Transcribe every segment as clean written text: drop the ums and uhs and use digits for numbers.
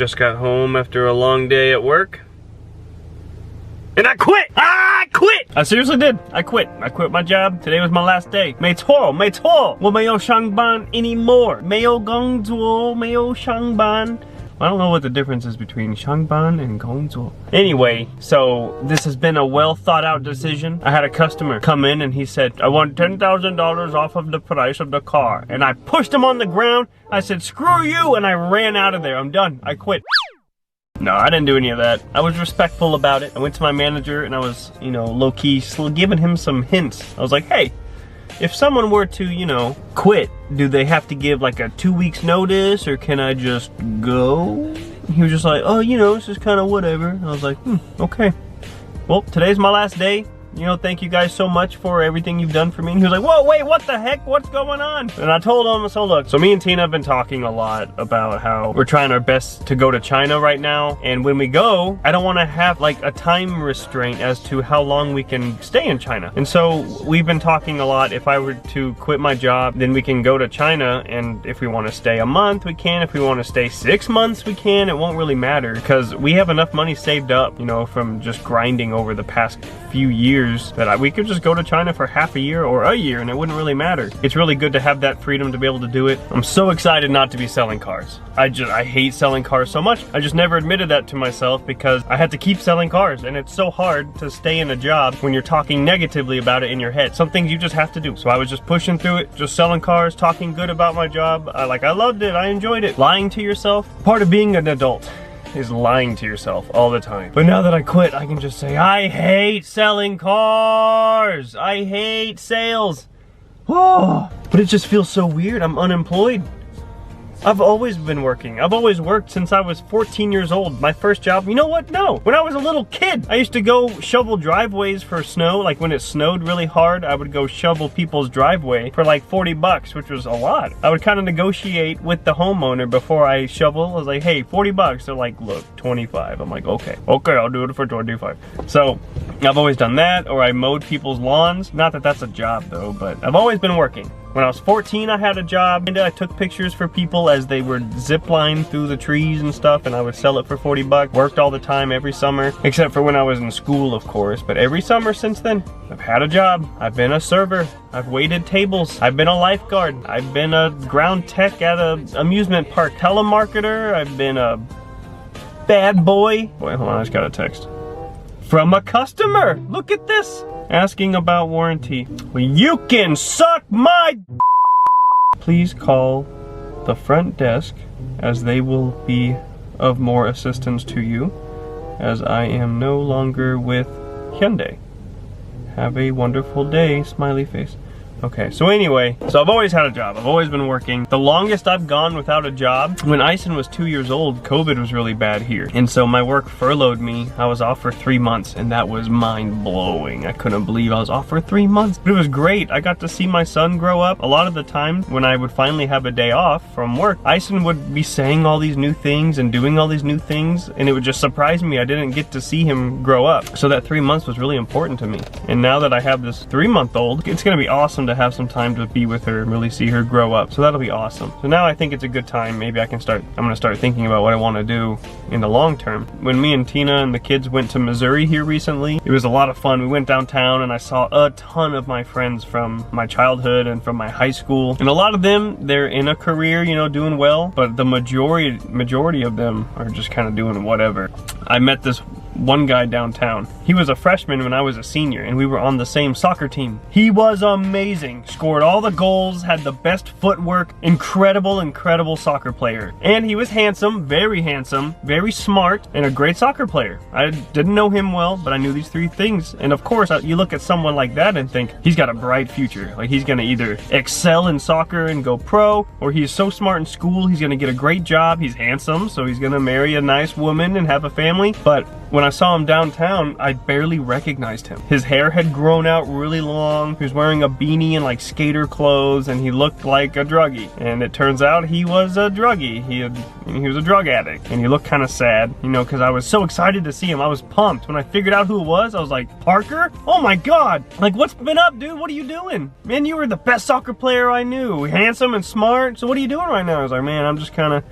Just got home after a long day at work. And I quit! I quit! I seriously did. I quit. I quit my job. Today was my last day. 没错，没错，我没有上班 anymore. 没有工作，没有上班。I don't know what the difference is between 上班 and 工作. Anyway, so this has been a well thought out decision. I had a customer come in and he said, I want $10,000 off of the price of the car. And I pushed him on the ground. I said, screw you. And I ran out of there. I'm done. I quit. No, I didn't do any of that. I was respectful about it. I went to my manager and I was, low-key giving him some hints. I was like, hey, if someone were to, quit, do they have to give like a 2 weeks notice or can I just go? He was just like, oh, it's just kind of whatever. I was like, okay. Well, today's my last day. Thank you guys so much for everything you've done for me. And he was like, whoa, wait, what the heck? What's going on? And I told him, so look, so me and Tina have been talking a lot about how we're trying our best to go to China right now. And when we go, I don't want to have like a time restraint as to how long we can stay in China. And so we've been talking a lot. If I were to quit my job, then we can go to China. And if we want to stay a month, we can. If we want to stay 6 months, we can. It won't really matter because we have enough money saved up, from just grinding over the past few years that we could just go to China for half a year or a year and it wouldn't really matter. It's really good to have that freedom to be able to do it. I'm so excited not to be selling cars. I hate selling cars so much. I just never admitted that to myself because I had to keep selling cars and it's so hard to stay in a job when you're talking negatively about it in your head. Some things you just have to do. So I was just pushing through it, just selling cars, talking good about my job. I loved it. I enjoyed it. Lying to yourself. Part of being an adult is lying to yourself all the time. But now that I quit, I can just say, I hate selling cars. I hate sales. Oh, but it just feels so weird. I'm unemployed. I've always been working. I've always worked since I was 14 years old. My first job, you know what? No. When I was a little kid, I used to go shovel driveways for snow. Like when it snowed really hard, I would go shovel people's driveway for like 40 bucks, which was a lot. I would kind of negotiate with the homeowner before I shovel. I was like, hey, 40 bucks. They're like, look, 25. I'm like, okay, I'll do it for 25. So I've always done that, or I mowed people's lawns. Not that that's a job though, but I've always been working. When I was 14, I had a job and I took pictures for people as they were zipline through the trees and stuff, and I would sell it for 40 bucks. Worked all the time every summer, except for when I was in school, of course. But every summer since then, I've had a job. I've been a server. I've waited tables. I've been a lifeguard. I've been a ground tech at an amusement park. Telemarketer. I've been a bad boy. Wait, hold on, I just got a text from a customer. Look at this. Asking about warranty. Well, you can suck my Please call the front desk as they will be of more assistance to you as I am no longer with Hyundai. Have a wonderful day, smiley face. Okay, so anyway, so I've always had a job. I've always been working. The longest I've gone without a job, when Ison was 2 years old, COVID was really bad here. And so my work furloughed me. I was off for 3 months and that was mind blowing. I couldn't believe I was off for 3 months, but it was great. I got to see my son grow up. A lot of the time when I would finally have a day off from work, Ison would be saying all these new things and doing all these new things, and it would just surprise me. I didn't get to see him grow up. So that 3 months was really important to me. And now that I have this 3-month-old, it's gonna be awesome to have some time to be with her and really see her grow up. So that'll be awesome. So now I think it's a good time. Maybe I'm gonna start thinking about what I want to do in the long term. When me and Tina and the kids went to Missouri here recently, it was a lot of fun. We went downtown and I saw a ton of my friends from my childhood and from my high school. And a lot of them, they're in a career, doing well, but the majority of them are just kind of doing whatever. I met this one guy downtown. He was a freshman when I was a senior and we were on the same soccer team. He was amazing. Scored all the goals, had the best footwork, incredible soccer player. And he was handsome, very smart, and a great soccer player. I didn't know him well, but I knew these 3 things. And of course, you look at someone like that and think, he's got a bright future. Like he's gonna either excel in soccer and go pro, or he's so smart in school, he's gonna get a great job. He's handsome, so he's gonna marry a nice woman and have a family. But when I saw him downtown, I barely recognized him. His hair had grown out really long. He was wearing a beanie and like skater clothes, and he looked like a druggie. And it turns out he was a druggie. He was a drug addict, and he looked kind of sad, because I was so excited to see him. I was pumped. When I figured out who it was, I was like, Parker? Oh my God. Like, what's been up, dude? What are you doing? Man, you were the best soccer player I knew. Handsome and smart. So what are you doing right now? I was like, man, I'm just kind of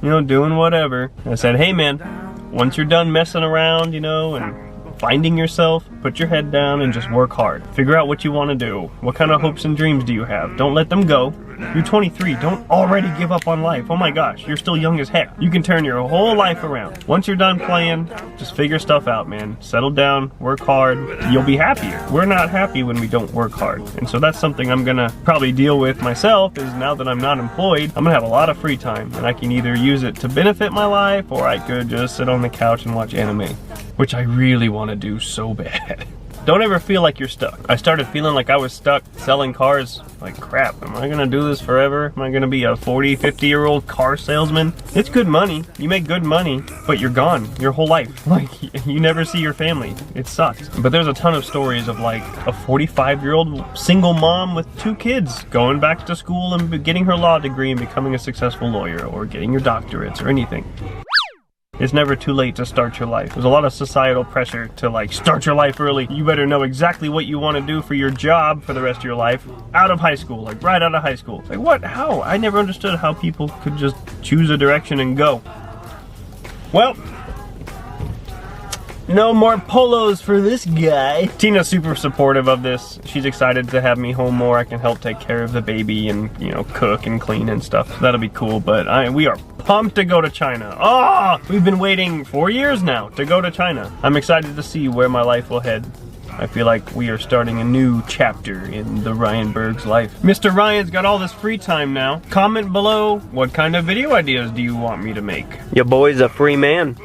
you know, doing whatever. I said, hey man, once you're done messing around, you know, and finding yourself, put your head down and just work hard. Figure out what you want to do. What kind of hopes and dreams do you have? Don't let them go. You're 23. Don't already give up on life. Oh my gosh, you're still young as heck. You can turn your whole life around. Once you're done playing, just figure stuff out, man. Settle down, work hard. You'll be happier. We're not happy when we don't work hard. And so that's something I'm gonna probably deal with myself, is now that I'm not employed, I'm gonna have a lot of free time, and I can either use it to benefit my life, or I could just sit on the couch and watch anime, which I really want to do so bad. Don't ever feel like you're stuck. I started feeling like I was stuck selling cars. Like, crap, am I gonna do this forever? Am I gonna be a 40, 50-year-old car salesman? It's good money. You make good money, but you're gone your whole life. Like, you never see your family. It sucks. But there's a ton of stories of like a 45-year-old single mom with 2 kids going back to school and getting her law degree and becoming a successful lawyer, or getting your doctorates or anything. It's never too late to start your life. There's a lot of societal pressure to like start your life early. You better know exactly what you want to do for your job for the rest of your life out of high school, like right out of high school. Like what? How? I never understood how people could just choose a direction and go. Well, no more polos for this guy. Tina's super supportive of this. She's excited to have me home more. I can help take care of the baby and, you know, cook and clean and stuff. So that'll be cool, but we are pumped to go to China. Oh, we've been waiting 4 years now to go to China. I'm excited to see where my life will head. I feel like we are starting a new chapter in the Ryanberg's life. Mr. Ryan's got all this free time now. Comment below, what kind of video ideas do you want me to make? Your boy's a free man.